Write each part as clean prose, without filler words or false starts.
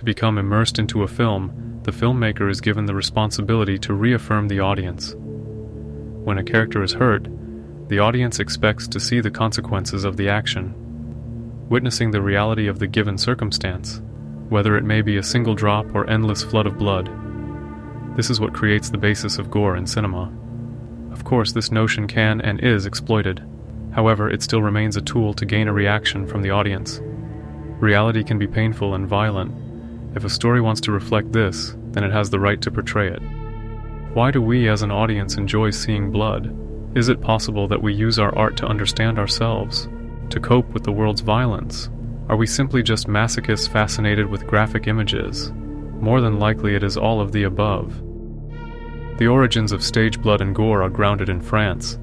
To become immersed into a film, the filmmaker is given the responsibility to reaffirm the audience. When a character is hurt, the audience expects to see the consequences of the action, witnessing the reality of the given circumstance, whether it may be a single drop or endless flood of blood. This is what creates the basis of gore in cinema. Of course, this notion can and is exploited. However, it still remains a tool to gain a reaction from the audience. Reality can be painful and violent. If a story wants to reflect this, then it has the right to portray it. Why do we as an audience enjoy seeing blood? Is it possible that we use our art to understand ourselves, to cope with the world's violence? Are we simply just masochists fascinated with graphic images? More than likely it is all of the above. The origins of stage blood and gore are grounded in France.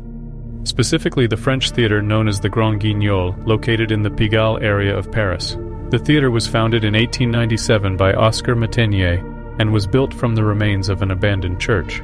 Specifically the French theater known as the Grand Guignol, located in the Pigalle area of Paris. The theater was founded in 1897 by Oscar Métainier and was built from the remains of an abandoned church.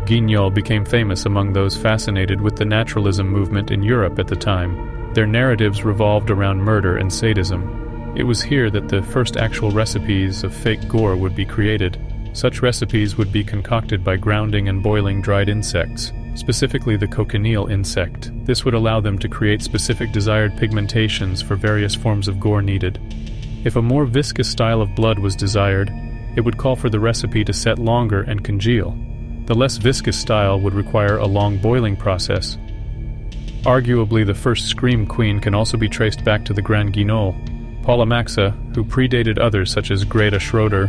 Guignol became famous among those fascinated with the naturalism movement in Europe at the time. Their narratives revolved around murder and sadism. It was here that the first actual recipes of fake gore would be created. Such recipes would be concocted by grounding and boiling dried insects, specifically the cochineal insect. This would allow them to create specific desired pigmentations for various forms of gore needed. If a more viscous style of blood was desired, it would call for the recipe to set longer and congeal. The less viscous style would require a long boiling process. Arguably, the first Scream Queen can also be traced back to the Grand Guignol, Paula Maxa, who predated others such as Greta Schroeder,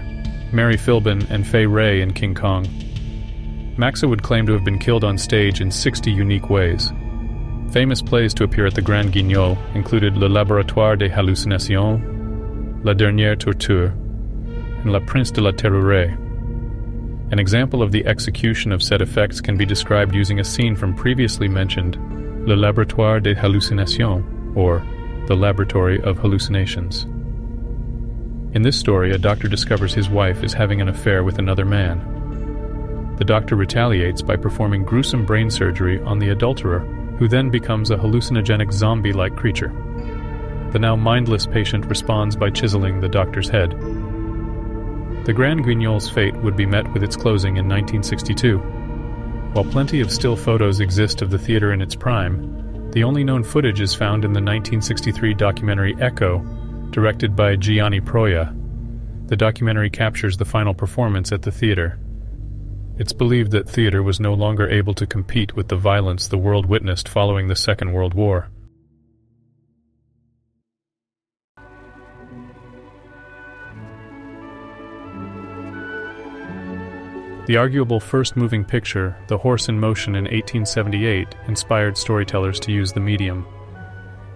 Mary Philbin, and Fay Wray in King Kong. Maxa would claim to have been killed on stage in 60 unique ways. Famous plays to appear at the Grand Guignol included Le Laboratoire des Hallucinations, La Dernière Torture, and La Prince de la Terreur. An example of the execution of said effects can be described using a scene from previously mentioned Le Laboratoire des Hallucinations, or The Laboratory of Hallucinations. In this story, a doctor discovers his wife is having an affair with another man. The doctor retaliates by performing gruesome brain surgery on the adulterer, who then becomes a hallucinogenic zombie-like creature. The now mindless patient responds by chiseling the doctor's head. The Grand Guignol's fate would be met with its closing in 1962. While plenty of still photos exist of the theater in its prime, the only known footage is found in the 1963 documentary Echo, directed by Gianni Proia. The documentary captures the final performance at the theater. It's believed that theater was no longer able to compete with the violence the world witnessed following the Second World War. The arguable first moving picture, The Horse in Motion in 1878, inspired storytellers to use the medium.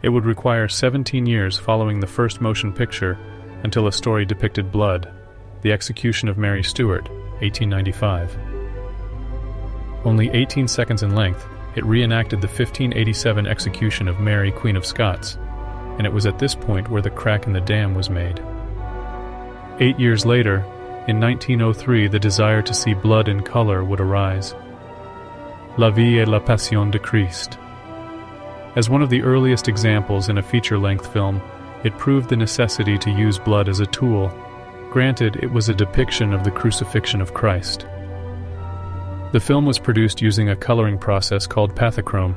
It would require 17 years following the first motion picture until a story depicted blood, The Execution of Mary Stuart, 1895. Only 18 seconds in length, it reenacted the 1587 execution of Mary, Queen of Scots, and it was at this point where the crack in the dam was made. 8 years later, in 1903, the desire to see blood in color would arise. La vie et la passion de Christ. As one of the earliest examples in a feature-length film, it proved the necessity to use blood as a tool. Granted, it was a depiction of the crucifixion of Christ. The film was produced using a coloring process called pathochrome,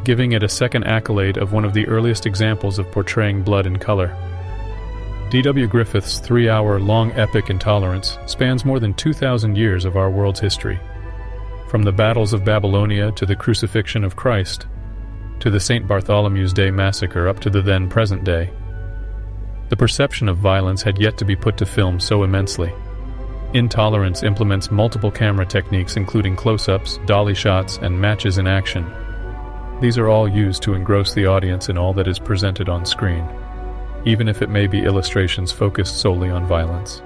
giving it a second accolade of one of the earliest examples of portraying blood in color. D.W. Griffith's 3-hour-long epic Intolerance spans more than 2,000 years of our world's history. From the battles of Babylonia to the crucifixion of Christ, to the St. Bartholomew's Day massacre up to the then present day. The perception of violence had yet to be put to film so immensely. Intolerance implements multiple camera techniques including close-ups, dolly shots, and matches in action. These are all used to engross the audience in all that is presented on screen, even if it may be illustrations focused solely on violence.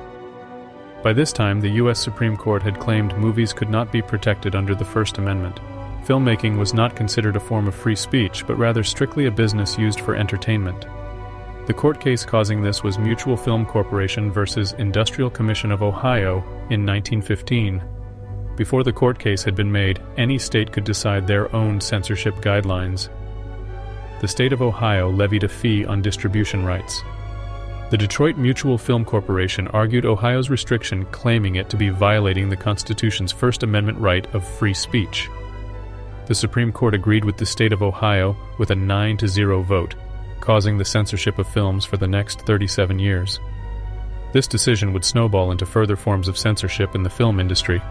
By this time, the U.S. Supreme Court had claimed movies could not be protected under the First Amendment. Filmmaking was not considered a form of free speech, but rather strictly a business used for entertainment. The court case causing this was Mutual Film Corporation versus Industrial Commission of Ohio in 1915. Before the court case had been made, any state could decide their own censorship guidelines. The state of Ohio levied a fee on distribution rights. The Detroit Mutual Film Corporation argued Ohio's restriction, claiming it to be violating the Constitution's First Amendment right of free speech. The Supreme Court agreed with the state of Ohio with a 9-0 vote, causing the censorship of films for the next 37 years. This decision would snowball into further forms of censorship in the film industry.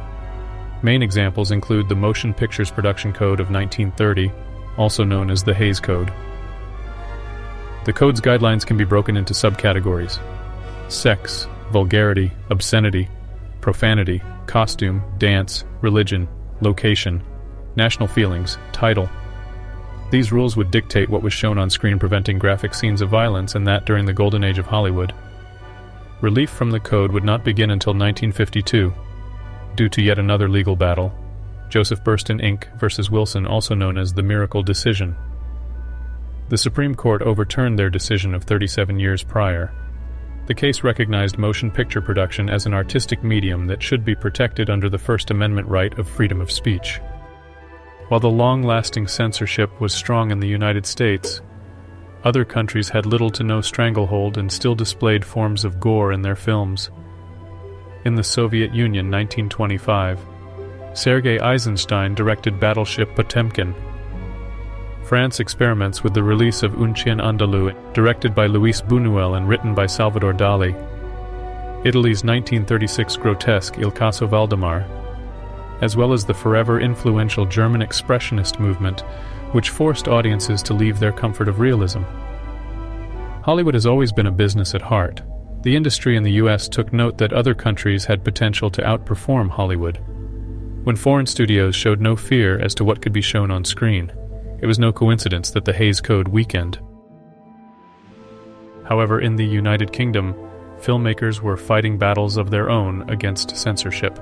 Main examples include the Motion Pictures Production Code of 1930, also known as the Hays Code. The code's guidelines can be broken into subcategories: sex, vulgarity, obscenity, profanity, costume, dance, religion, location, national feelings, title. These rules would dictate what was shown on screen, preventing graphic scenes of violence, and that during the golden age of Hollywood. Relief from the code would not begin until 1952, due to yet another legal battle, Joseph Burstyn Inc. versus Wilson, also known as the Miracle Decision. The Supreme Court overturned their decision of 37 years prior. The case recognized motion picture production as an artistic medium that should be protected under the First Amendment right of freedom of speech. While the long-lasting censorship was strong in the United States, other countries had little to no stranglehold and still displayed forms of gore in their films. In the Soviet Union, 1925, Sergei Eisenstein directed Battleship Potemkin. France experiments with the release of Un Chien Andalou, directed by Luis Buñuel and written by Salvador Dali. Italy's 1936 grotesque Il Caso Valdemar, as well as the forever influential German Expressionist movement, which forced audiences to leave their comfort of realism. Hollywood has always been a business at heart. The industry in the U.S. took note that other countries had potential to outperform Hollywood. When foreign studios showed no fear as to what could be shown on screen, it was no coincidence that the Hays Code weakened. However, in the United Kingdom, filmmakers were fighting battles of their own against censorship.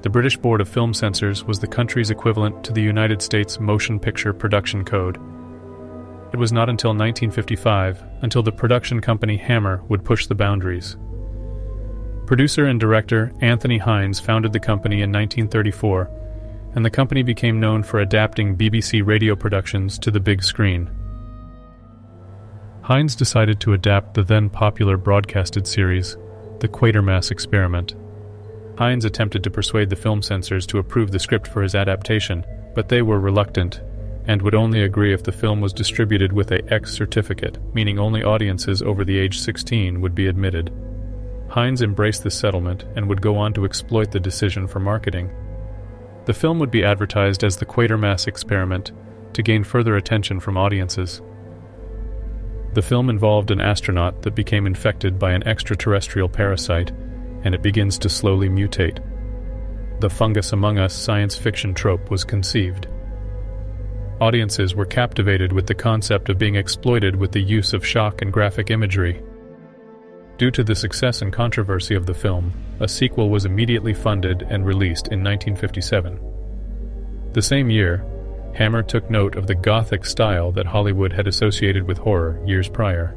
The British Board of Film Censors was the country's equivalent to the United States Motion Picture Production Code. It was not until 1955 until the production company Hammer would push the boundaries. Producer and director Anthony Hines founded the company in 1934, and the company became known for adapting BBC radio productions to the big screen. Hines decided to adapt the then popular broadcasted series, The Quatermass Experiment. Hines attempted to persuade the film censors to approve the script for his adaptation, but they were reluctant and would only agree if the film was distributed with a X certificate, meaning only audiences over the age 16 would be admitted. Hines embraced the settlement and would go on to exploit the decision for marketing. The film would be advertised as the Quatermass Experiment to gain further attention from audiences. The film involved an astronaut that became infected by an extraterrestrial parasite, and it begins to slowly mutate. The fungus among us science fiction trope was conceived. Audiences were captivated with the concept of being exploited with the use of shock and graphic imagery. Due to the success and controversy of the film, a sequel was immediately funded and released in 1957. The same year, Hammer took note of the Gothic style that Hollywood had associated with horror years prior.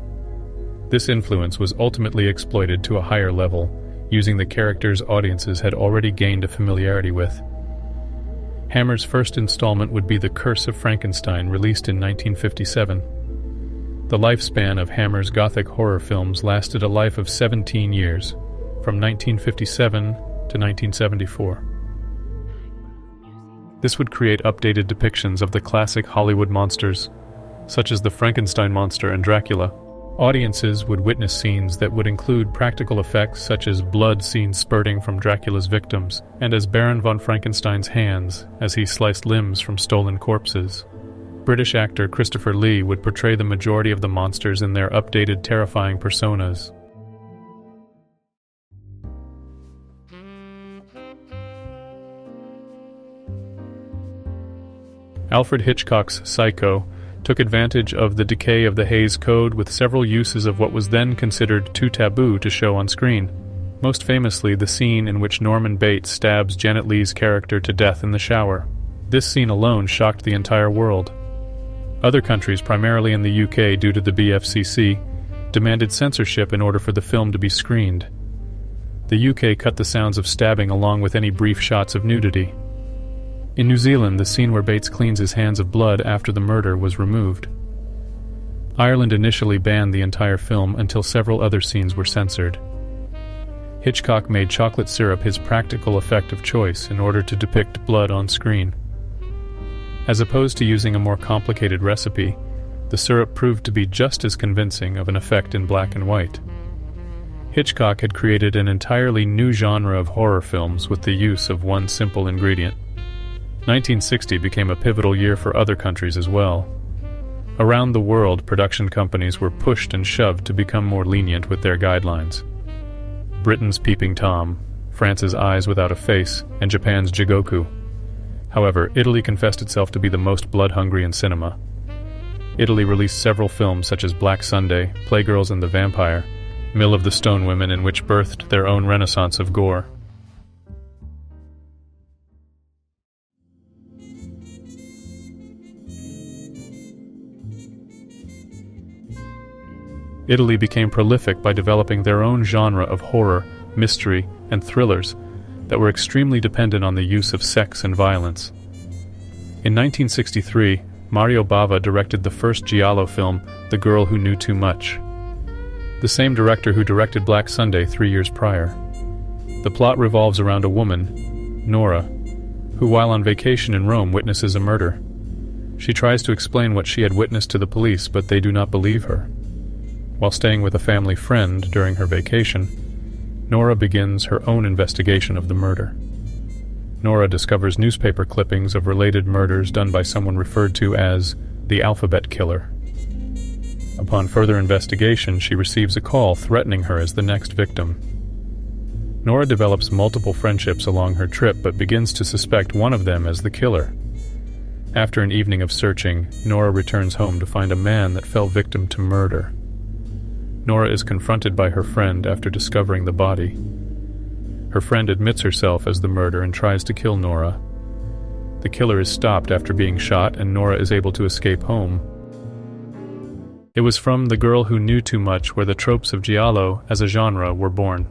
This influence was ultimately exploited to a higher level, using the characters audiences had already gained a familiarity with. Hammer's first installment would be The Curse of Frankenstein, released in 1957. The lifespan of Hammer's Gothic horror films lasted a life of 17 years, from 1957 to 1974. This would create updated depictions of the classic Hollywood monsters, such as the Frankenstein monster and Dracula. Audiences would witness scenes that would include practical effects such as blood seen spurting from Dracula's victims, and as Baron von Frankenstein's hands as he sliced limbs from stolen corpses. British actor Christopher Lee would portray the majority of the monsters in their updated, terrifying personas. Alfred Hitchcock's Psycho took advantage of the decay of the Hays Code with several uses of what was then considered too taboo to show on screen. Most famously, the scene in which Norman Bates stabs Janet Leigh's character to death in the shower. This scene alone shocked the entire world. Other countries, primarily in the UK due to the BFCC, demanded censorship in order for the film to be screened. The UK cut the sounds of stabbing along with any brief shots of nudity. In New Zealand, the scene where Bates cleans his hands of blood after the murder was removed. Ireland initially banned the entire film until several other scenes were censored. Hitchcock made chocolate syrup his practical effect of choice in order to depict blood on screen. As opposed to using a more complicated recipe, the syrup proved to be just as convincing of an effect in black and white. Hitchcock had created an entirely new genre of horror films with the use of one simple ingredient. 1960 became a pivotal year for other countries as well. Around the world, production companies were pushed and shoved to become more lenient with their guidelines. Britain's Peeping Tom, France's Eyes Without a Face, and Japan's Jigoku. However, Italy confessed itself to be the most blood-hungry in cinema. Italy released several films such as Black Sunday, Playgirls and the Vampire, Mill of the Stone Women, in which birthed their own renaissance of gore. Italy became prolific by developing their own genre of horror, mystery, and thrillers that were extremely dependent on the use of sex and violence. In 1963, Mario Bava directed the first giallo film, The Girl Who Knew Too Much. The same director who directed Black Sunday 3 years prior. The plot revolves around a woman, Nora, who while on vacation in Rome witnesses a murder. She tries to explain what she had witnessed to the police, but they do not believe her. While staying with a family friend during her vacation, Nora begins her own investigation of the murder. Nora discovers newspaper clippings of related murders done by someone referred to as the Alphabet Killer. Upon further investigation, she receives a call threatening her as the next victim. Nora develops multiple friendships along her trip, but begins to suspect one of them as the killer. After an evening of searching, Nora returns home to find a man that fell victim to murder. Nora is confronted by her friend after discovering the body. Her friend admits herself as the murderer and tries to kill Nora. The killer is stopped after being shot, and Nora is able to escape home. It was from The Girl Who Knew Too Much where the tropes of giallo as a genre were born.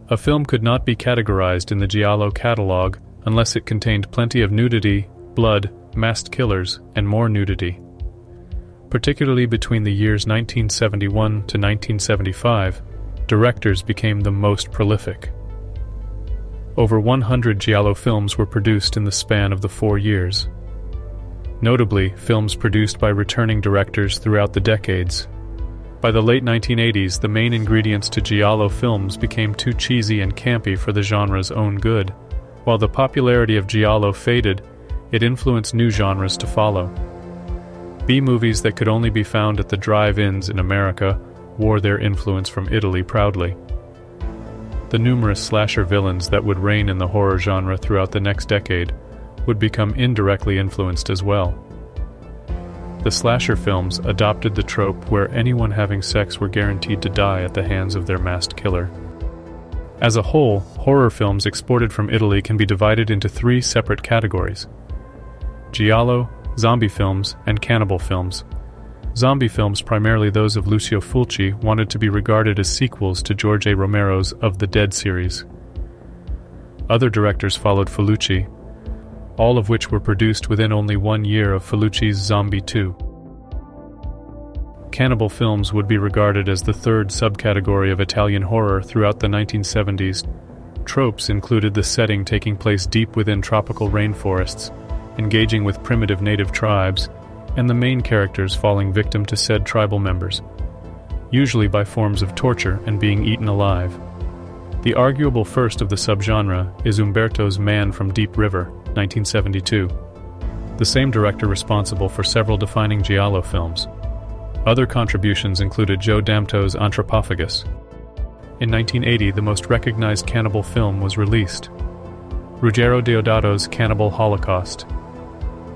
A film could not be categorized in the giallo catalog unless it contained plenty of nudity, blood, masked killers, and more nudity. Particularly between the years 1971 to 1975, directors became the most prolific. Over 100 giallo films were produced in the span of the 4 years. Notably, films produced by returning directors throughout the decades. By the late 1980s, the main ingredients to giallo films became too cheesy and campy for the genre's own good. While the popularity of giallo faded, it influenced new genres to follow. B-movies that could only be found at the drive-ins in America wore their influence from Italy proudly. The numerous slasher villains that would reign in the horror genre throughout the next decade would become indirectly influenced as well. The slasher films adopted the trope where anyone having sex were guaranteed to die at the hands of their masked killer. As a whole, horror films exported from Italy can be divided into 3 separate categories: giallo, zombie films, and cannibal films. Zombie films, primarily those of Lucio Fulci, wanted to be regarded as sequels to George A. Romero's Of the Dead series. Other directors followed Fulci, all of which were produced within only 1 year of Fulci's Zombie 2. Cannibal films would be regarded as the third subcategory of Italian horror throughout the 1970s. Tropes included the setting taking place deep within tropical rainforests, engaging with primitive native tribes, and the main characters falling victim to said tribal members, usually by forms of torture and being eaten alive. The arguable first of the subgenre is Umberto's Man from Deep River, 1972, the same director responsible for several defining giallo films. Other contributions included Joe D'Amato's Anthropophagus. In 1980, the most recognized cannibal film was released, Ruggero Deodato's Cannibal Holocaust.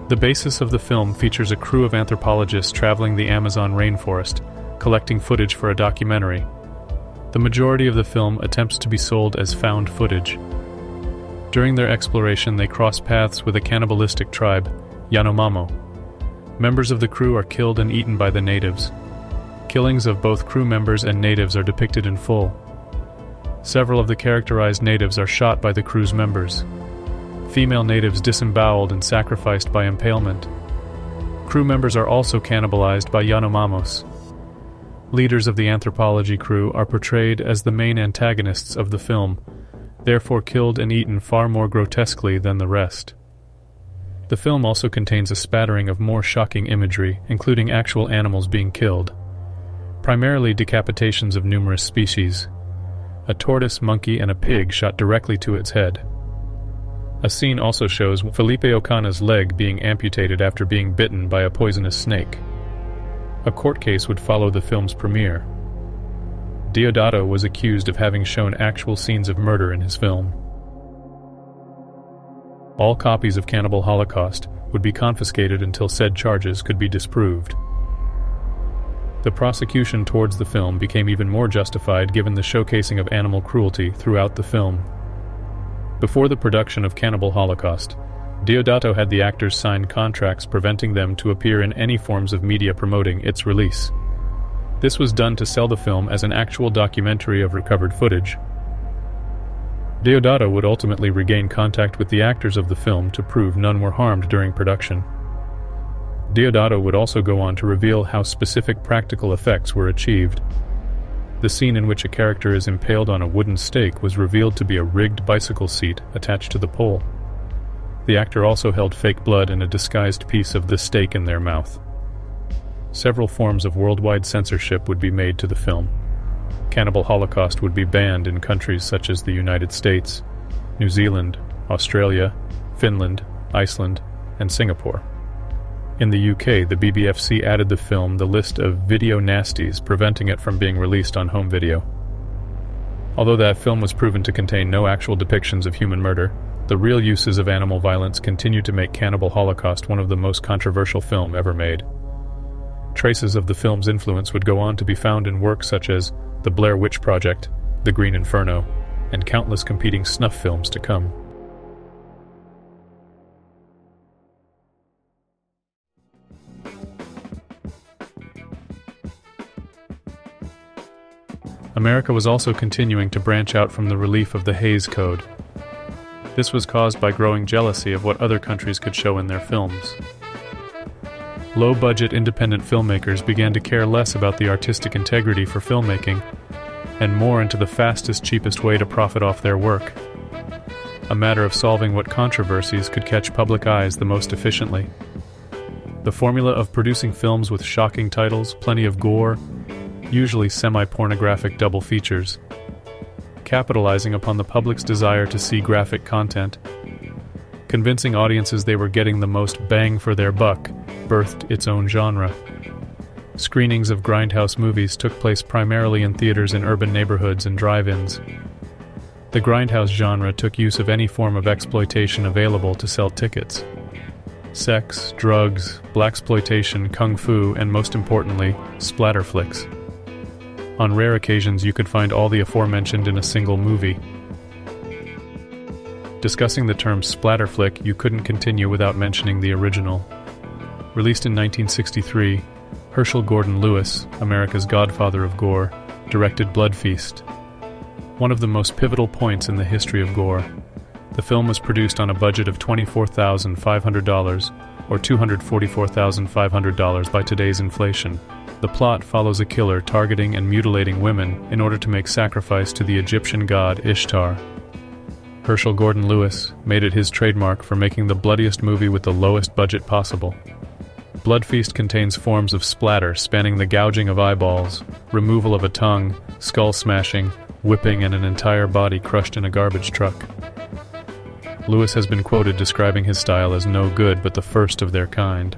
The basis of the film features a crew of anthropologists traveling the Amazon rainforest, collecting footage for a documentary. The majority of the film attempts to be sold as found footage. During their exploration, they cross paths with a cannibalistic tribe, Yanomamo. Members of the crew are killed and eaten by the natives. Killings of both crew members and natives are depicted in full. Several of the characterized natives are shot by the crew's members. Female natives disemboweled and sacrificed by impalement. Crew members are also cannibalized by Yanomamos. Leaders of the anthropology crew are portrayed as the main antagonists of the film, therefore killed and eaten far more grotesquely than the rest. The film also contains a spattering of more shocking imagery, including actual animals being killed, primarily decapitations of numerous species. A tortoise, monkey, and a pig shot directly to its head. A scene also shows Felipe Ocana's leg being amputated after being bitten by a poisonous snake. A court case would follow the film's premiere. Deodato was accused of having shown actual scenes of murder in his film. All copies of Cannibal Holocaust would be confiscated until said charges could be disproved. The prosecution towards the film became even more justified given the showcasing of animal cruelty throughout the film. Before the production of Cannibal Holocaust, Deodato had the actors sign contracts preventing them to appear in any forms of media promoting its release. This was done to sell the film as an actual documentary of recovered footage. Deodato would ultimately regain contact with the actors of the film to prove none were harmed during production. Deodato would also go on to reveal how specific practical effects were achieved. The scene in which a character is impaled on a wooden stake was revealed to be a rigged bicycle seat attached to the pole. The actor also held fake blood and a disguised piece of the stake in their mouth. Several forms of worldwide censorship would be made to the film. Cannibal Holocaust would be banned in countries such as the United States, New Zealand, Australia, Finland, Iceland, and Singapore. In the UK, the BBFC added the film the list of video nasties, preventing it from being released on home video. Although that film was proven to contain no actual depictions of human murder, the real uses of animal violence continue to make Cannibal Holocaust one of the most controversial films ever made. Traces of the film's influence would go on to be found in works such as The Blair Witch Project, The Green Inferno, and countless competing snuff films to come. America was also continuing to branch out from the relief of the Hays Code. This was caused by growing jealousy of what other countries could show in their films. Low-budget independent filmmakers began to care less about the artistic integrity for filmmaking, and more into the fastest, cheapest way to profit off their work. A matter of solving what controversies could catch public eyes the most efficiently. The formula of producing films with shocking titles, plenty of gore, usually semi-pornographic double features, capitalizing upon the public's desire to see graphic content, convincing audiences they were getting the most bang for their buck, birthed its own genre. Screenings of Grindhouse movies took place primarily in theaters in urban neighborhoods and drive-ins. The Grindhouse genre took use of any form of exploitation available to sell tickets. Sex, drugs, blaxploitation, kung fu, and most importantly, splatter flicks. On rare occasions you could find all the aforementioned in a single movie. Discussing the term splatter flick, you couldn't continue without mentioning the original. Released in 1963, Herschel Gordon Lewis, America's godfather of gore, directed Blood Feast. One of the most pivotal points in the history of gore. The film was produced on a budget of $24,500, or $244,500 by today's inflation. The plot follows a killer targeting and mutilating women in order to make sacrifice to the Egyptian god Ishtar. Herschel Gordon Lewis made it his trademark for making the bloodiest movie with the lowest budget possible. Blood Feast contains forms of splatter spanning the gouging of eyeballs, removal of a tongue, skull smashing, whipping, and an entire body crushed in a garbage truck. Lewis has been quoted describing his style as no good but the first of their kind.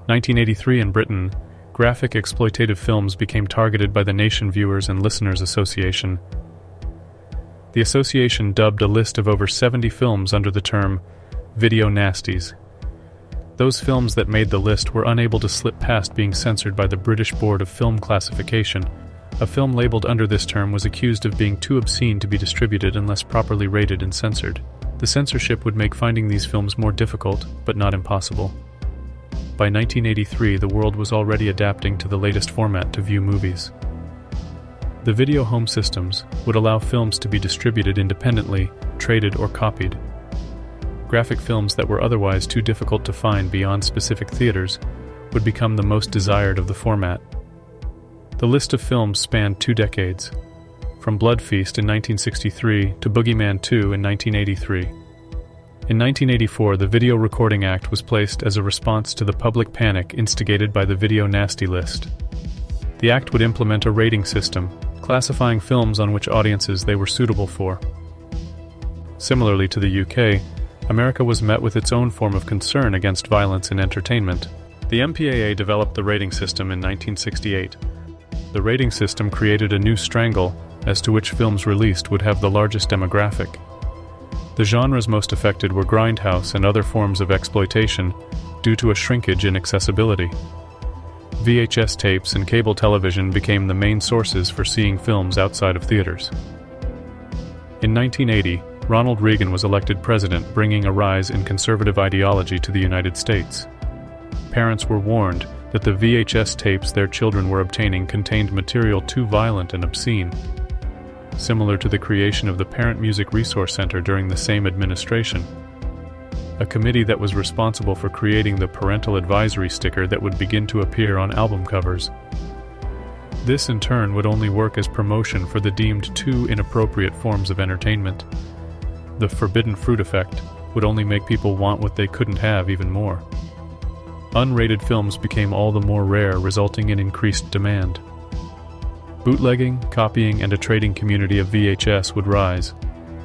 1983 in Britain, graphic exploitative films became targeted by the Nation Viewers and Listeners Association. The association dubbed a list of over 70 films under the term Video Nasties. Those films that made the list were unable to slip past being censored by the British Board of Film Classification. A film labeled under this term was accused of being too obscene to be distributed unless properly rated and censored. The censorship would make finding these films more difficult, but not impossible. By 1983, the world was already adapting to the latest format to view movies. The video home systems would allow films to be distributed independently, traded, or copied. graphic films that were otherwise too difficult to find beyond specific theaters would become the most desired of the format. The list of films spanned 2 decades, from Blood Feast in 1963 to Boogeyman 2 in 1983. In 1984, the Video Recording Act was placed as a response to the public panic instigated by the Video Nasty List. The act would implement a rating system, classifying films on which audiences they were suitable for. Similarly to the UK, America was met with its own form of concern against violence in entertainment. The MPAA developed the rating system in 1968. The rating system created a new strangle as to which films released would have the largest demographic. The genres most affected were Grindhouse and other forms of exploitation due to a shrinkage in accessibility. VHS tapes and cable television became the main sources for seeing films outside of theaters. In 1980, Ronald Reagan was elected president, bringing a rise in conservative ideology to the United States. Parents were warned that the VHS tapes their children were obtaining contained material too violent and obscene. Similar to the creation of the Parent Music Resource Center during the same administration, a committee that was responsible for creating the parental advisory sticker that would begin to appear on album covers. This in turn would only work as promotion for the deemed too inappropriate forms of entertainment. The forbidden fruit effect would only make people want what they couldn't have even more. Unrated films became all the more rare, resulting in increased demand. Bootlegging, copying, and a trading community of VHS would rise.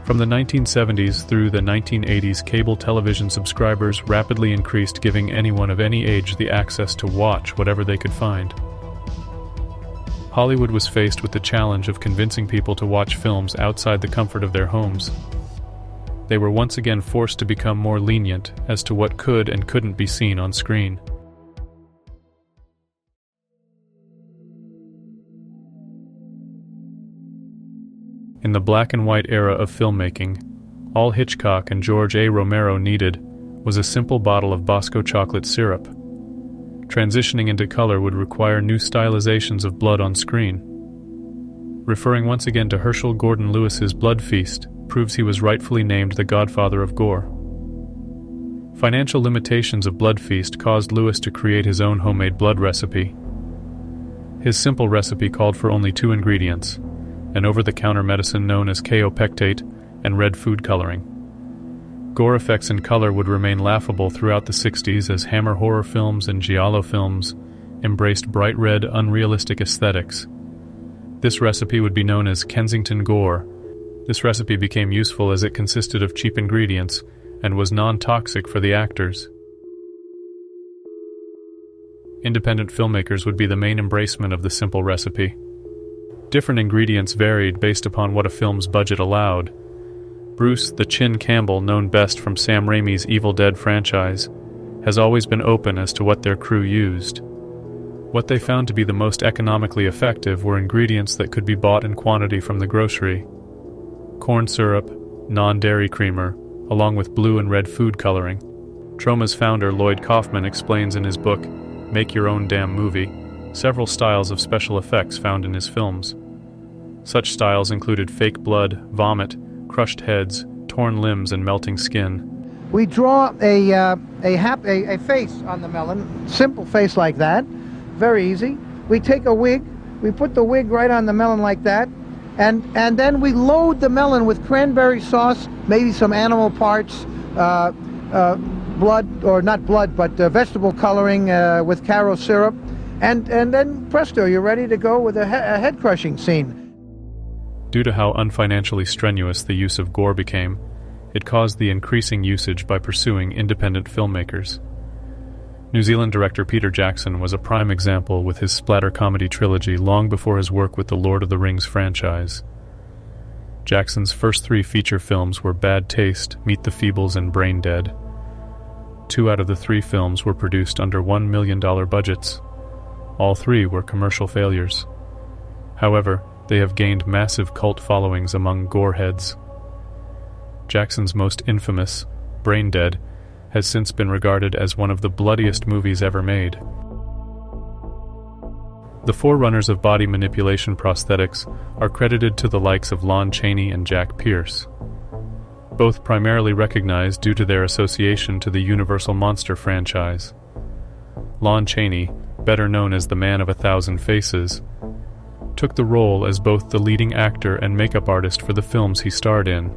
From the 1970s through the 1980s, cable television subscribers rapidly increased, giving anyone of any age the access to watch whatever they could find. Hollywood was faced with the challenge of convincing people to watch films outside the comfort of their homes. They were once again forced to become more lenient as to what could and couldn't be seen on screen. In the black and white era of filmmaking, all Hitchcock and George A. Romero needed was a simple bottle of Bosco chocolate syrup. Transitioning into color would require new stylizations of blood on screen. Referring once again to Herschel Gordon Lewis's Blood Feast proves he was rightfully named the godfather of gore. Financial limitations of Blood Feast caused Lewis to create his own homemade blood recipe. His simple recipe called for only 2 ingredients: an over-the-counter medicine known as kaopectate and red food coloring. Gore effects and color would remain laughable throughout the 60s as Hammer horror films and giallo films embraced bright red, unrealistic aesthetics. This recipe would be known as Kensington Gore. This recipe became useful as it consisted of cheap ingredients and was non-toxic for the actors. Independent filmmakers would be the main embracement of the simple recipe. Different ingredients varied based upon what a film's budget allowed. Bruce "The Chin" Campbell, known best from Sam Raimi's Evil Dead franchise, has always been open as to what their crew used. What they found to be the most economically effective were ingredients that could be bought in quantity from the grocery: corn syrup, non-dairy creamer, along with blue and red food coloring. Troma's founder Lloyd Kaufman explains in his book, Make Your Own Damn Movie, several styles of special effects found in his films. Such styles included fake blood, vomit, crushed heads, torn limbs, and melting skin. We draw a face on the melon, simple face like that, very easy. We take a wig, we put the wig right on the melon like that, and then we load the melon with cranberry sauce, maybe some animal parts, blood, or not blood, but vegetable coloring with Caro syrup, and then presto, you're ready to go with a head-crushing scene. Due to how unfinancially strenuous the use of gore became, it caused the increasing usage by pursuing independent filmmakers. New Zealand director Peter Jackson was a prime example with his splatter comedy trilogy long before his work with the Lord of the Rings franchise. Jackson's first 3 feature films were Bad Taste, Meet the Feebles, and Brain Dead. 2 out of the 3 films were produced under $1 million budgets. All 3 were commercial failures. However, they have gained massive cult followings among goreheads. Jackson's most infamous, Brain Dead, has since been regarded as one of the bloodiest movies ever made. The forerunners of body manipulation prosthetics are credited to the likes of Lon Chaney and Jack Pierce. both primarily recognized due to their association to the Universal Monster franchise. Lon Chaney, better known as the Man of a Thousand Faces, took the role as both the leading actor and makeup artist for the films he starred in.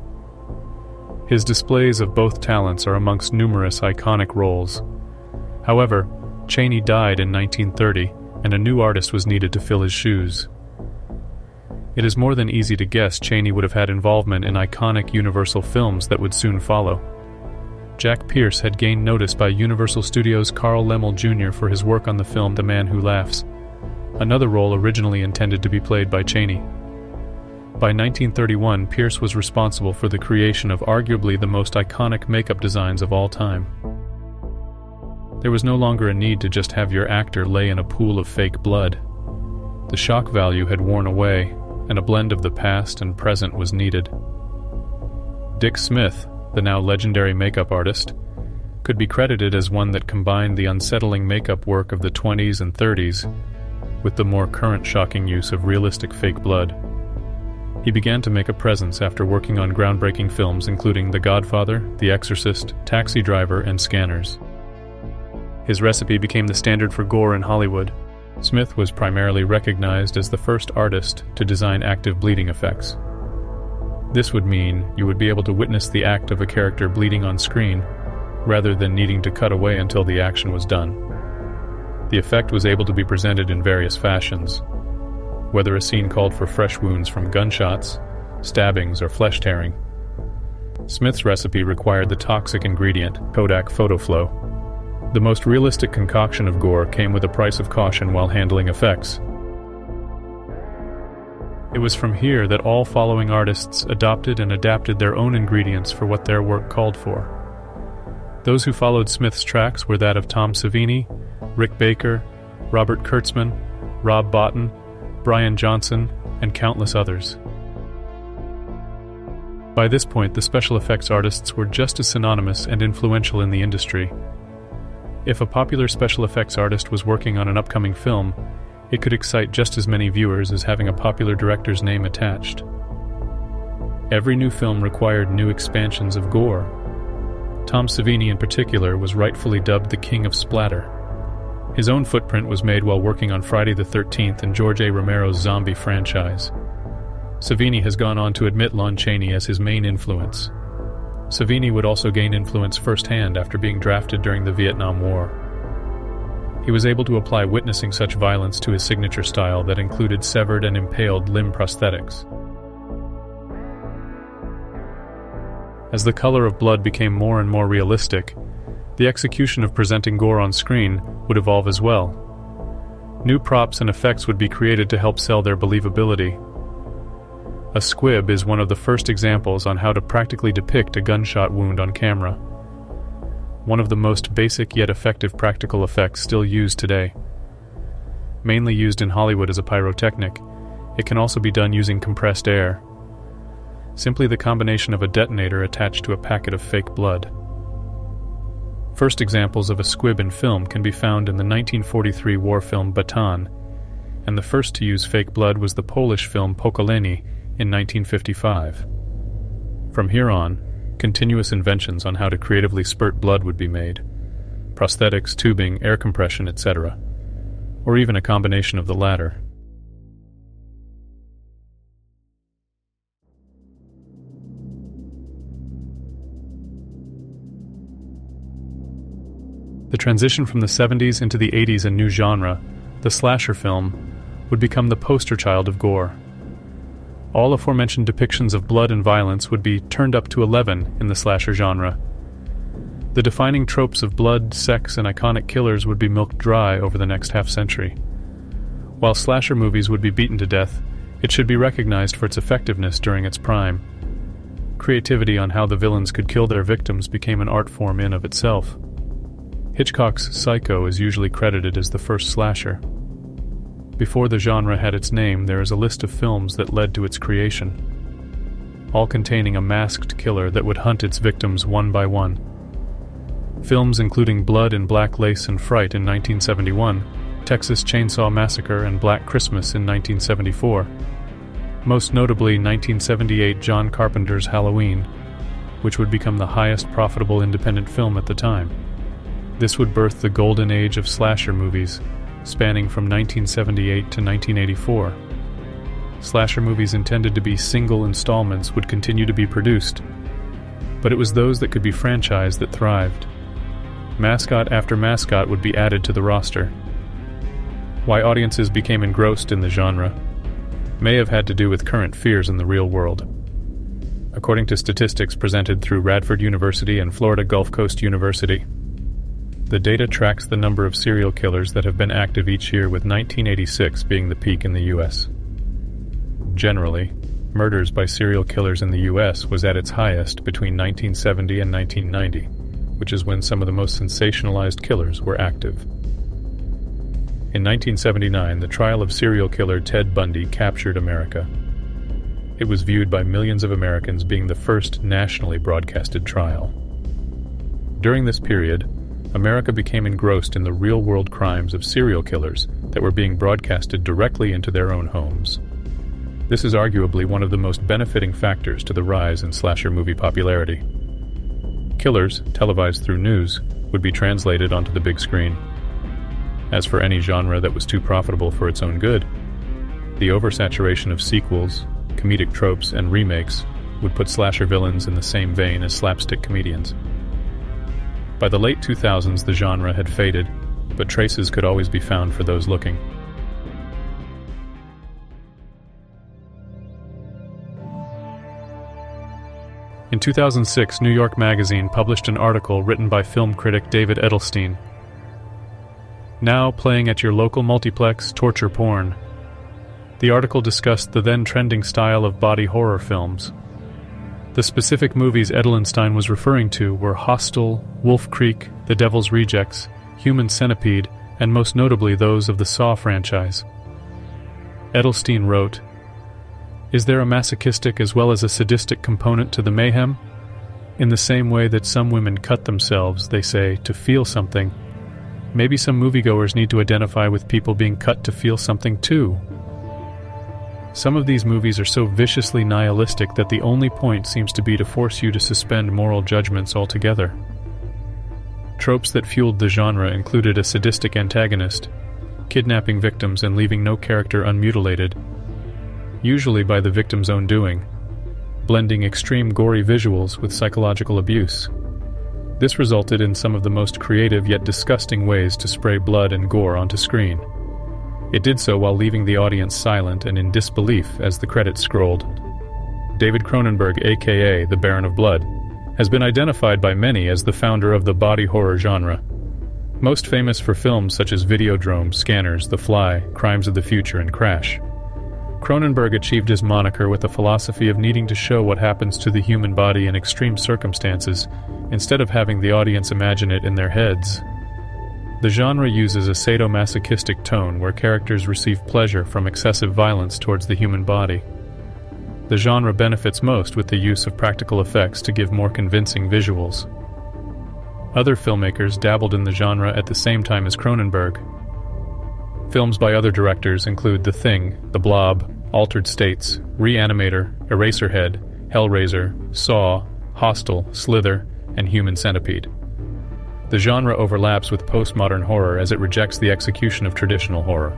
His displays of both talents are amongst numerous iconic roles. However, Chaney died in 1930, and a new artist was needed to fill his shoes. It is more than easy to guess Chaney would have had involvement in iconic Universal films that would soon follow. Jack Pierce had gained notice by Universal Studios' Carl Laemmle Jr. for his work on the film The Man Who Laughs, another role originally intended to be played by Chaney. By 1931, Pierce was responsible for the creation of arguably the most iconic makeup designs of all time. There was no longer a need to just have your actor lay in a pool of fake blood. The shock value had worn away, and a blend of the past and present was needed. Dick Smith, the now legendary makeup artist, could be credited as one that combined the unsettling makeup work of the 20s and 30s with the more current shocking use of realistic fake blood. He began to make a presence after working on groundbreaking films including The Godfather, The Exorcist, Taxi Driver, and Scanners. His recipe became the standard for gore in Hollywood. Smith was primarily recognized as the first artist to design active bleeding effects. This would mean you would be able to witness the act of a character bleeding on screen, rather than needing to cut away until the action was done. The effect was able to be presented in various fashions, whether a scene called for fresh wounds from gunshots, stabbings, or flesh tearing. Smith's recipe required the toxic ingredient, Kodak PhotoFlow. The most realistic concoction of gore came with a price of caution while handling effects. It was from here that all following artists adopted and adapted their own ingredients for what their work called for. Those who followed Smith's tracks were that of Tom Savini, Rick Baker, Robert Kurtzman, Rob Bottin, Brian Johnson, and countless others. By this point, the special effects artists were just as synonymous and influential in the industry. If a popular special effects artist was working on an upcoming film, it could excite just as many viewers as having a popular director's name attached. Every new film required new expansions of gore. Tom Savini in particular was rightfully dubbed the King of Splatter. His own footprint was made while working on Friday the 13th and George A. Romero's zombie franchise. Savini has gone on to admit Lon Chaney as his main influence. Savini would also gain influence firsthand after being drafted during the Vietnam War. He was able to apply witnessing such violence to his signature style that included severed and impaled limb prosthetics. As the color of blood became more and more realistic, the execution of presenting gore on screen would evolve as well. New props and effects would be created to help sell their believability. A squib is one of the first examples on how to practically depict a gunshot wound on camera. One of the most basic yet effective practical effects still used today. Mainly used in Hollywood as a pyrotechnic, it can also be done using compressed air. Simply the combination of a detonator attached to a packet of fake blood. First examples of a squib in film can be found in the 1943 war film Baton, and the first to use fake blood was the Polish film Pokolenie in 1955. From here on, continuous inventions on how to creatively spurt blood would be made. Prosthetics, tubing, air compression, etc. Or even a combination of the latter. The transition from the 70s into the 80s and new genre, the slasher film, would become the poster child of gore. All aforementioned depictions of blood and violence would be turned up to 11 in the slasher genre. The defining tropes of blood, sex, and iconic killers would be milked dry over the next half-century. While slasher movies would be beaten to death, it should be recognized for its effectiveness during its prime. Creativity on how the villains could kill their victims became an art form in of itself. Hitchcock's Psycho is usually credited as the first slasher. Before the genre had its name, there is a list of films that led to its creation, all containing a masked killer that would hunt its victims one by one. Films including Blood and Black Lace and Fright in 1971, Texas Chainsaw Massacre and Black Christmas in 1974, most notably 1978 John Carpenter's Halloween, which would become the highest profitable independent film at the time. This would birth the golden age of slasher movies, spanning from 1978 to 1984. Slasher movies intended to be single installments would continue to be produced, but it was those that could be franchised that thrived. Mascot after mascot would be added to the roster. Why audiences became engrossed in the genre may have had to do with current fears in the real world. According to statistics presented through Radford University and Florida Gulf Coast University, the data tracks the number of serial killers that have been active each year, with 1986 being the peak in the U.S. Generally, murders by serial killers in the U.S. was at its highest between 1970 and 1990, which is when some of the most sensationalized killers were active. In 1979, the trial of serial killer Ted Bundy captured America. It was viewed by millions of Americans being the first nationally broadcasted trial. During this period, America became engrossed in the real-world crimes of serial killers that were being broadcasted directly into their own homes. This is arguably one of the most benefiting factors to the rise in slasher movie popularity. Killers, televised through news, would be translated onto the big screen. As for any genre that was too profitable for its own good, the oversaturation of sequels, comedic tropes, and remakes would put slasher villains in the same vein as slapstick comedians. By the late 2000s, the genre had faded, but traces could always be found for those looking. In 2006, New York Magazine published an article written by film critic David Edelstein. Now playing at your local multiplex, torture porn. The article discussed the then trending style of body horror films. The specific movies Edelstein was referring to were Hostel, Wolf Creek, The Devil's Rejects, Human Centipede, and most notably those of the Saw franchise. Edelstein wrote, "Is there a masochistic as well as a sadistic component to the mayhem? In the same way that some women cut themselves, they say, to feel something, maybe some moviegoers need to identify with people being cut to feel something too. Some of these movies are so viciously nihilistic that the only point seems to be to force you to suspend moral judgments altogether." Tropes that fueled the genre included a sadistic antagonist, kidnapping victims and leaving no character unmutilated, usually by the victim's own doing, blending extreme gory visuals with psychological abuse. This resulted in some of the most creative yet disgusting ways to spray blood and gore onto screen. It did so while leaving the audience silent and in disbelief as the credits scrolled. David Cronenberg, aka the Baron of Blood, has been identified by many as the founder of the body horror genre. Most famous for films such as Videodrome, Scanners, The Fly, Crimes of the Future, and Crash. Cronenberg achieved his moniker with a philosophy of needing to show what happens to the human body in extreme circumstances, instead of having the audience imagine it in their heads. The genre uses a sadomasochistic tone where characters receive pleasure from excessive violence towards the human body. The genre benefits most with the use of practical effects to give more convincing visuals. Other filmmakers dabbled in the genre at the same time as Cronenberg. Films by other directors include The Thing, The Blob, Altered States, Reanimator, Eraserhead, Hellraiser, Saw, Hostel, Slither, and Human Centipede. The genre overlaps with postmodern horror as it rejects the execution of traditional horror.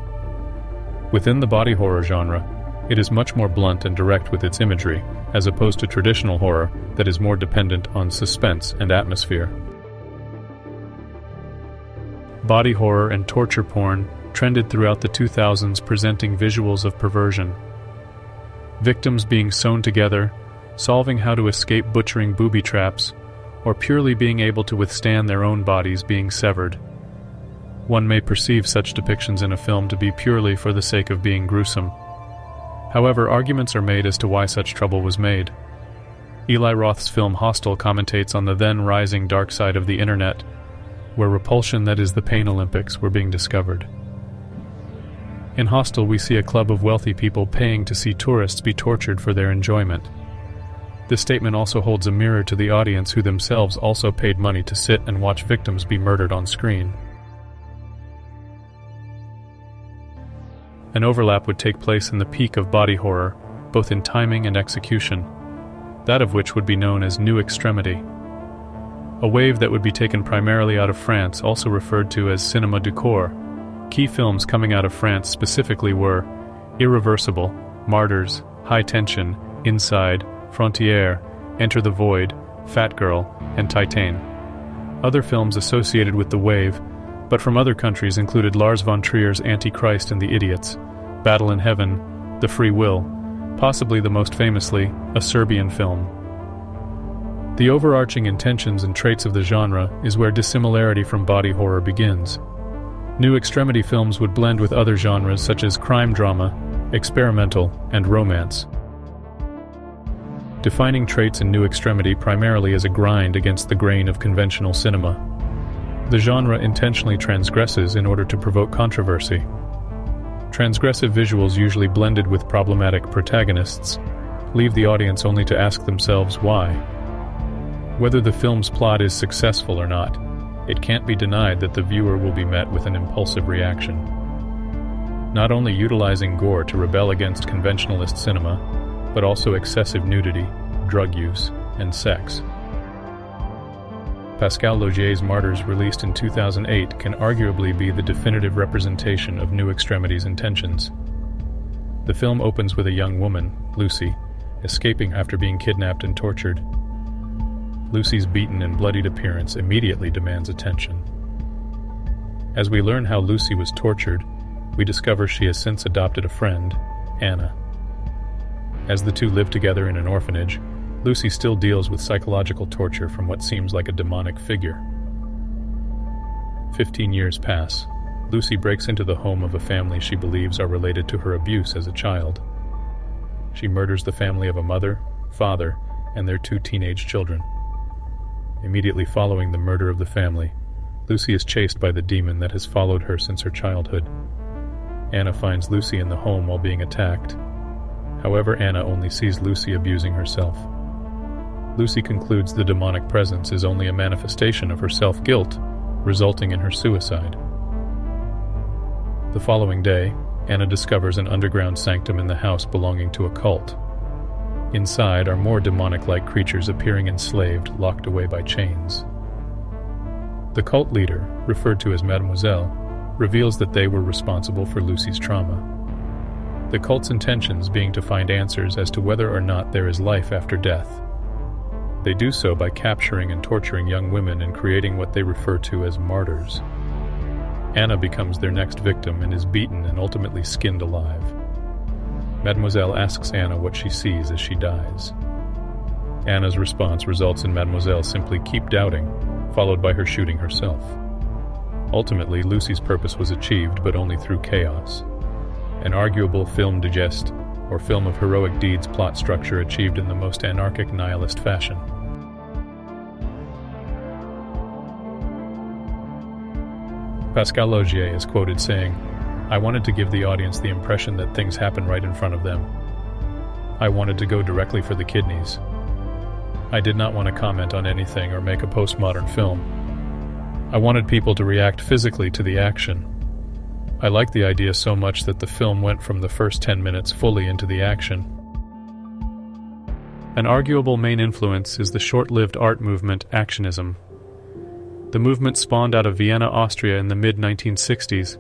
Within the body horror genre, it is much more blunt and direct with its imagery, as opposed to traditional horror that is more dependent on suspense and atmosphere. Body horror and torture porn trended throughout the 2000s, presenting visuals of perversion. Victims being sewn together, solving how to escape butchering booby traps, or purely being able to withstand their own bodies being severed. One may perceive such depictions in a film to be purely for the sake of being gruesome. However, arguments are made as to why such trouble was made. Eli Roth's film Hostel commentates on the then rising dark side of the internet, where repulsion, that is the Pain Olympics, were being discovered. In Hostel, we see a club of wealthy people paying to see tourists be tortured for their enjoyment. This statement also holds a mirror to the audience, who themselves also paid money to sit and watch victims be murdered on screen. An overlap would take place in the peak of body horror, both in timing and execution. that of which would be known as New Extremity. A wave that would be taken primarily out of France, also referred to as Cinéma du Corps. Key films coming out of France specifically were Irreversible, Martyrs, High Tension, Inside, Frontière, Enter the Void, Fat Girl, and Titane. Other films associated with the wave, but from other countries, included Lars von Trier's Antichrist and the Idiots, Battle in Heaven, The Free Will, possibly the most famously, a Serbian film. The overarching intentions and traits of the genre is where dissimilarity from body horror begins. New Extremity films would blend with other genres such as crime drama, experimental, and romance. Defining traits in New Extremity primarily as a grind against the grain of conventional cinema. The genre intentionally transgresses in order to provoke controversy. Transgressive visuals, usually blended with problematic protagonists, leave the audience only to ask themselves why. Whether the film's plot is successful or not, it can't be denied that the viewer will be met with an impulsive reaction. Not only utilizing gore to rebel against conventionalist cinema, but also excessive nudity, drug use, and sex. Pascal Logier's Martyrs, released in 2008, can arguably be the definitive representation of New Extremity's intentions. The film opens with a young woman, Lucy, escaping after being kidnapped and tortured. Lucy's beaten and bloodied appearance immediately demands attention. As we learn how Lucy was tortured, we discover she has since adopted a friend, Anna. As the two live together in an orphanage, Lucy still deals with psychological torture from what seems like a demonic figure. 15 years pass. Lucy breaks into the home of a family she believes are related to her abuse as a child. She murders the family of a mother, father, and their 2 teenage children. Immediately following the murder of the family, Lucy is chased by the demon that has followed her since her childhood. Anna finds Lucy in the home while being attacked. However, Anna only sees Lucy abusing herself. Lucy concludes the demonic presence is only a manifestation of her self-guilt, resulting in her suicide. The following day, Anna discovers an underground sanctum in the house belonging to a cult. Inside are more demonic-like creatures appearing enslaved, locked away by chains. The cult leader, referred to as Mademoiselle, reveals that they were responsible for Lucy's trauma. The cult's intentions being to find answers as to whether or not there is life after death. They do so by capturing and torturing young women and creating what they refer to as martyrs. Anna becomes their next victim and is beaten and ultimately skinned alive. Mademoiselle asks Anna what she sees as she dies. Anna's response results in Mademoiselle simply keep doubting, followed by her shooting herself. Ultimately, Lucy's purpose was achieved, but only through chaos. An arguable film digeste, or film of heroic deeds plot structure achieved in the most anarchic nihilist fashion. Pascal Logier is quoted saying, "I wanted to give the audience the impression that things happen right in front of them. I wanted to go directly for the kidneys. I did not want to comment on anything or make a postmodern film. I wanted people to react physically to the action. I liked the idea so much that the film went from the first 10 minutes fully into the action." An arguable main influence is the short-lived art movement Actionism. The movement spawned out of Vienna, Austria in the mid-1960s.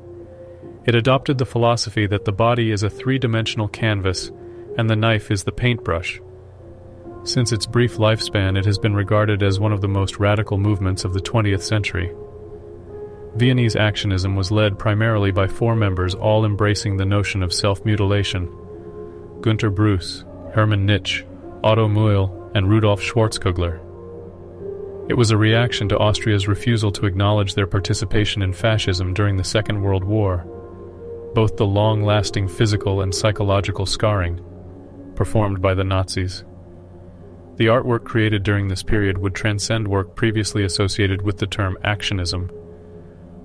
It adopted the philosophy that the body is a 3-dimensional canvas and the knife is the paintbrush. Since its brief lifespan, it has been regarded as one of the most radical movements of the 20th century. Viennese Actionism was led primarily by 4 members, all embracing the notion of self-mutilation: Günter Bruce, Hermann Nitsch, Otto Muehl, and Rudolf Schwarzkugler. It was a reaction to Austria's refusal to acknowledge their participation in fascism during the Second World War, both the long-lasting physical and psychological scarring performed by the Nazis. The artwork created during this period would transcend work previously associated with the term actionism.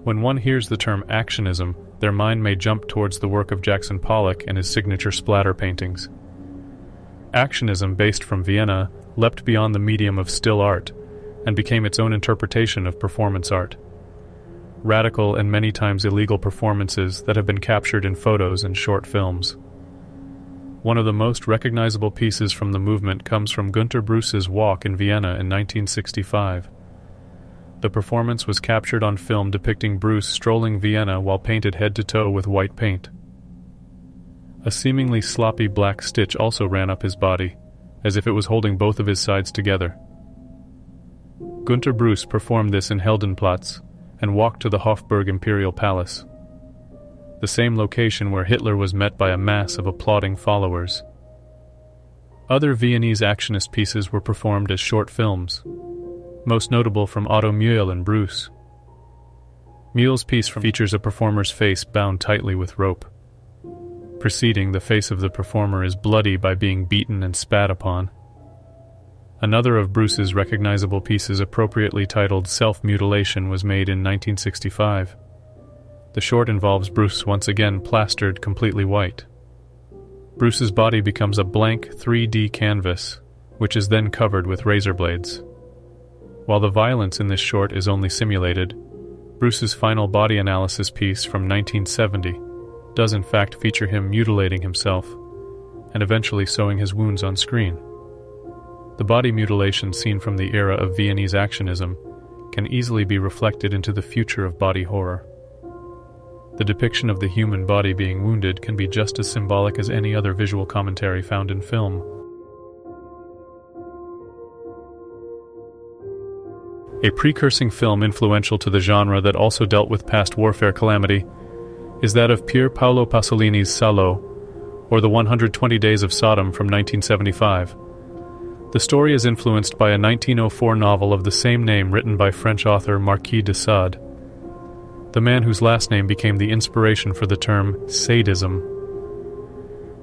When one hears the term actionism, their mind may jump towards the work of Jackson Pollock and his signature splatter paintings. Actionism, based from Vienna, leapt beyond the medium of still art and became its own interpretation of performance art. Radical and many times illegal performances that have been captured in photos and short films. One of the most recognizable pieces from the movement comes from Günter Bruce's Walk in Vienna in 1965. The performance was captured on film depicting Bruce strolling Vienna while painted head to toe with white paint. A seemingly sloppy black stitch also ran up his body, as if it was holding both of his sides together. Günter Bruce performed this in Heldenplatz and walked to the Hofburg Imperial Palace, the same location where Hitler was met by a mass of applauding followers. Other Viennese actionist pieces were performed as short films, most notable from Otto Mühl and Bruce. Mühl's piece features a performer's face bound tightly with rope. Preceding, the face of the performer is bloody by being beaten and spat upon. Another of Bruce's recognizable pieces, appropriately titled Self-Mutilation, was made in 1965. The short involves Bruce once again plastered completely white. Bruce's body becomes a blank 3D canvas, which is then covered with razor blades. While the violence in this short is only simulated, Bruce's final body analysis piece from 1970 does in fact feature him mutilating himself and eventually sewing his wounds on screen. The body mutilation seen from the era of Viennese actionism can easily be reflected into the future of body horror. The depiction of the human body being wounded can be just as symbolic as any other visual commentary found in film. A precursing film influential to the genre that also dealt with past warfare calamity is that of Pier Paolo Pasolini's Salo, or The 120 Days of Sodom from 1975. The story is influenced by a 1904 novel of the same name written by French author Marquis de Sade, the man whose last name became the inspiration for the term sadism.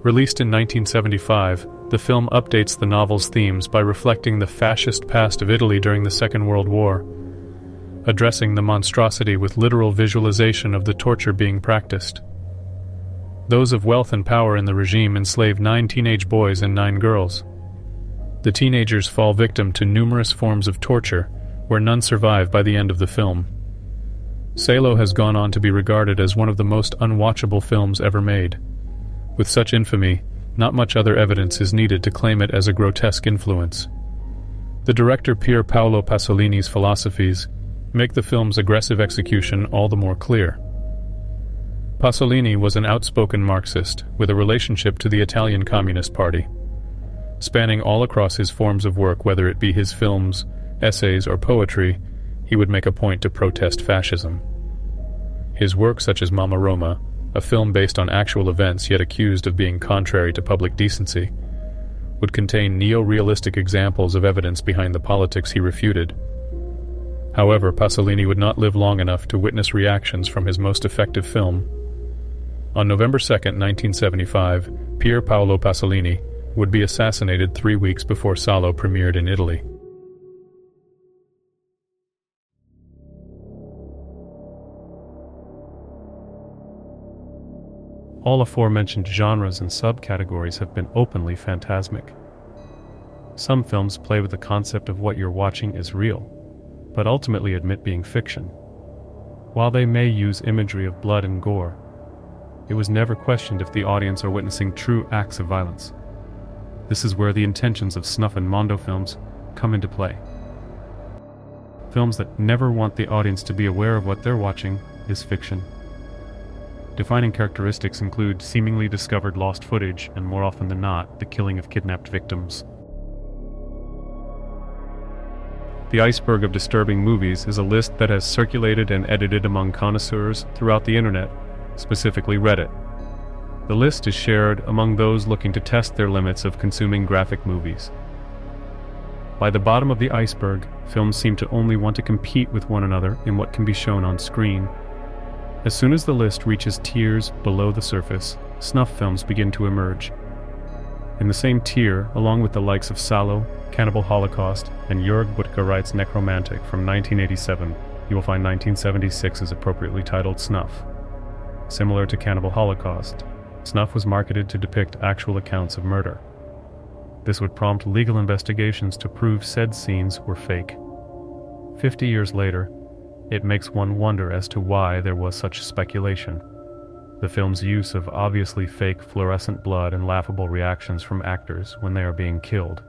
Released in 1975, the film updates the novel's themes by reflecting the fascist past of Italy during the Second World War, addressing the monstrosity with literal visualization of the torture being practiced. Those of wealth and power in the regime enslave 9 teenage boys and 9 girls. The teenagers fall victim to numerous forms of torture, where none survive by the end of the film. Salo has gone on to be regarded as one of the most unwatchable films ever made. With such infamy, not much other evidence is needed to claim it as a grotesque influence. The director Pier Paolo Pasolini's philosophies make the film's aggressive execution all the more clear. Pasolini was an outspoken Marxist with a relationship to the Italian Communist Party. Spanning all across his forms of work, whether it be his films, essays, or poetry, he would make a point to protest fascism. His work such as Mamma Roma, a film based on actual events yet accused of being contrary to public decency, would contain neo-realistic examples of evidence behind the politics he refuted. However, Pasolini would not live long enough to witness reactions from his most effective film. On November 2, 1975, Pier Paolo Pasolini would be assassinated 3 weeks before Salo premiered in Italy. All aforementioned genres and subcategories have been openly phantasmic. Some films play with the concept of what you're watching is real, but ultimately admit being fiction. While they may use imagery of blood and gore, it was never questioned if the audience are witnessing true acts of violence. This is where the intentions of Snuff and Mondo films come into play. Films that never want the audience to be aware of what they're watching is fiction. Defining characteristics include seemingly discovered lost footage and, more often than not, the killing of kidnapped victims. The iceberg of disturbing movies is a list that has circulated and edited among connoisseurs throughout the internet, specifically Reddit. The list is shared among those looking to test their limits of consuming graphic movies. By the bottom of the iceberg, films seem to only want to compete with one another in what can be shown on screen. As soon as the list reaches tiers below the surface, snuff films begin to emerge. In the same tier, along with the likes of Salo, Cannibal Holocaust, and Jörg Buttgereit's Necromantic from 1987, you will find 1976's appropriately titled Snuff. Similar to Cannibal Holocaust, Snuff was marketed to depict actual accounts of murder. This would prompt legal investigations to prove said scenes were fake. 50 years later, it makes one wonder as to why there was such speculation. the film's use of obviously fake fluorescent blood and laughable reactions from actors when they are being killed.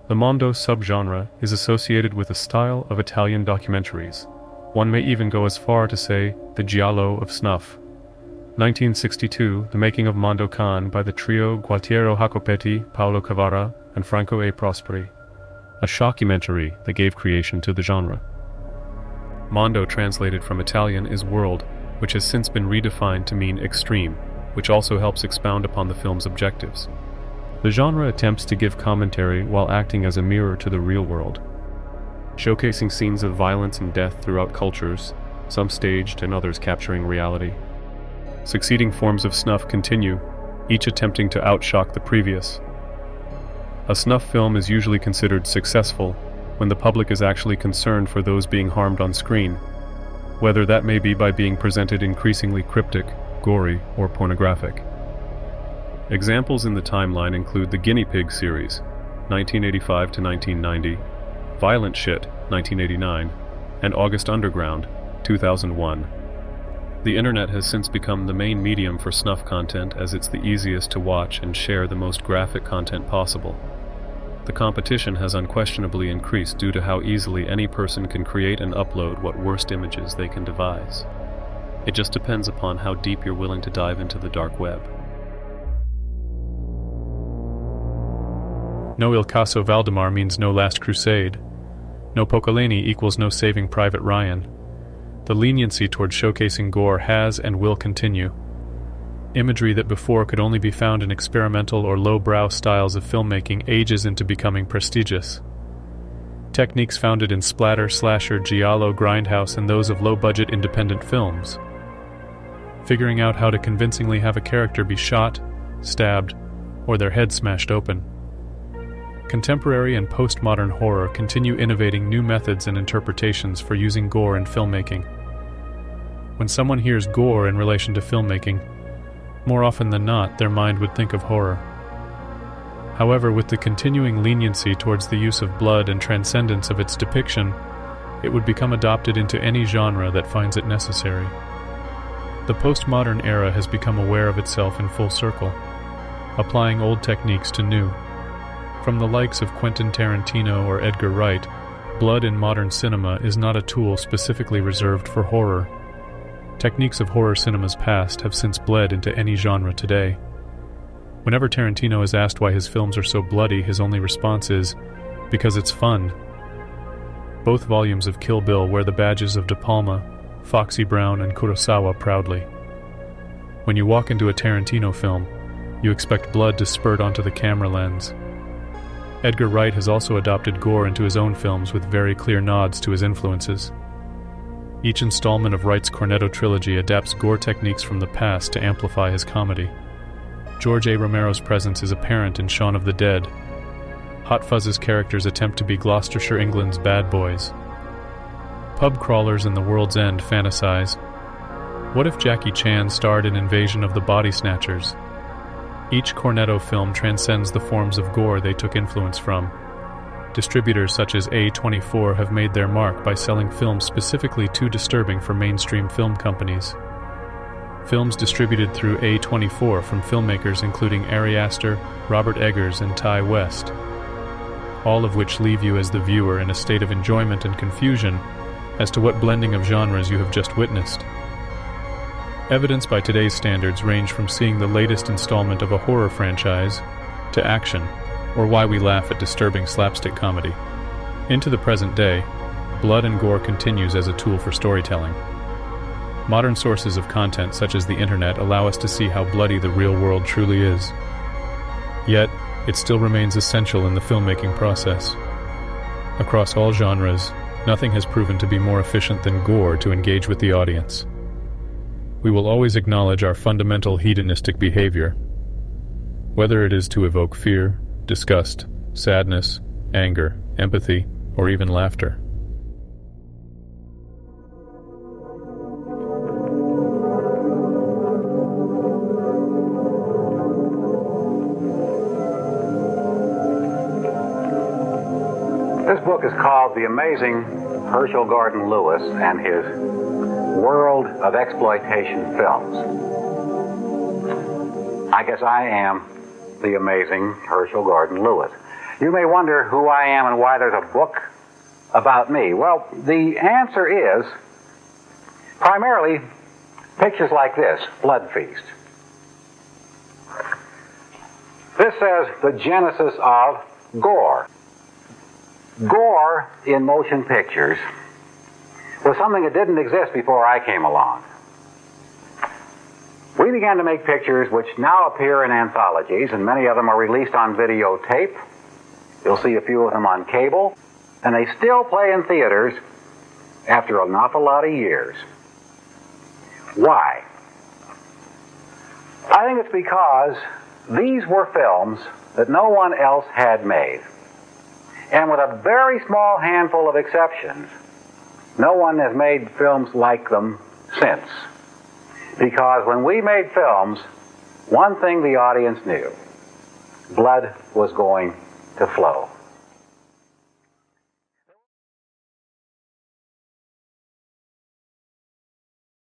The Mondo subgenre is associated with a style of Italian documentaries. One may even go as far to say the giallo of Snuff. 1962, The Making of Mondo Can by the trio Gualtiero Jacopetti, Paolo Cavara, and Franco A. Prosperi. A shockumentary that gave creation to the genre. Mondo, translated from Italian, is world, which has since been redefined to mean extreme, which also helps expound upon the film's objectives. The genre attempts to give commentary while acting as a mirror to the real world, showcasing scenes of violence and death throughout cultures, some staged and others capturing reality. Succeeding forms of snuff continue, each attempting to outshock the previous. A snuff film is usually considered successful when the public is actually concerned for those being harmed on screen, whether that may be by being presented increasingly cryptic, gory, or pornographic. Examples in the timeline include the Guinea Pig series, 1985 to 1990, Violent Shit, 1989, and August Underground, 2001. The internet has since become the main medium for snuff content as it's the easiest to watch and share the most graphic content possible. The competition has unquestionably increased due to how easily any person can create and upload what worst images they can devise. It just depends upon how deep you're willing to dive into the dark web. No Il Caso Valdemar means no Last Crusade. No Pocolini equals no Saving Private Ryan. The leniency toward showcasing gore has and will continue. Imagery that before could only be found in experimental or low-brow styles of filmmaking ages into becoming prestigious. Techniques founded in splatter, slasher, giallo, grindhouse, and those of low-budget independent films. Figuring out how to convincingly have a character be shot, stabbed, or their head smashed open. Contemporary and postmodern horror continue innovating new methods and interpretations for using gore in filmmaking. When someone hears gore in relation to filmmaking, more often than not, their mind would think of horror. However, with the continuing leniency towards the use of blood and transcendence of its depiction, it would become adopted into any genre that finds it necessary. The postmodern era has become aware of itself in full circle, applying old techniques to new. From the likes of Quentin Tarantino or Edgar Wright, blood in modern cinema is not a tool specifically reserved for horror. Techniques of horror cinema's past have since bled into any genre today. Whenever Tarantino is asked why his films are so bloody, his only response is, because it's fun. Both volumes of Kill Bill wear the badges of De Palma, Foxy Brown, and Kurosawa proudly. When you walk into a Tarantino film, you expect blood to spurt onto the camera lens. Edgar Wright has also adopted gore into his own films with very clear nods to his influences. Each installment of Wright's Cornetto trilogy adapts gore techniques from the past to amplify his comedy. George A. Romero's presence is apparent in Shaun of the Dead. Hot Fuzz's characters attempt to be Gloucestershire, England's bad boys. Pub crawlers in The World's End fantasize, what if Jackie Chan starred in Invasion of the Body Snatchers? Each Cornetto film transcends the forms of gore they took influence from. Distributors such as A24 have made their mark by selling films specifically too disturbing for mainstream film companies. Films distributed through A24 from filmmakers including Ari Aster, Robert Eggers, and Ty West, all of which leave you as the viewer in a state of enjoyment and confusion as to what blending of genres you have just witnessed. Evidence by today's standards range from seeing the latest installment of a horror franchise to action, or why we laugh at disturbing slapstick comedy. Into the present day, blood and gore continues as a tool for storytelling. Modern sources of content such as the internet allow us to see how bloody the real world truly is. Yet, it still remains essential in the filmmaking process. Across all genres, nothing has proven to be more efficient than gore to engage with the audience. We will always acknowledge our fundamental hedonistic behavior, whether it is to evoke fear, disgust, sadness, anger, empathy, or even laughter. This book is called The Amazing Herschel Gordon Lewis and His world of exploitation films. I guess I am the amazing Herschel Gordon Lewis. You may wonder who I am and why there's a book about me. Well, the answer is primarily pictures like this, Blood Feast. This says the genesis of Gore. Gore in motion pictures was something that didn't exist before I came along. We began to make pictures which now appear in anthologies, and many of them are released on videotape. You'll see a few of them on cable, and they still play in theaters after an awful lot of years. Why? I think it's because these were films that no one else had made. And with a very small handful of exceptions, no one has made films like them since. Because when we made films, one thing the audience knew: blood was going to flow.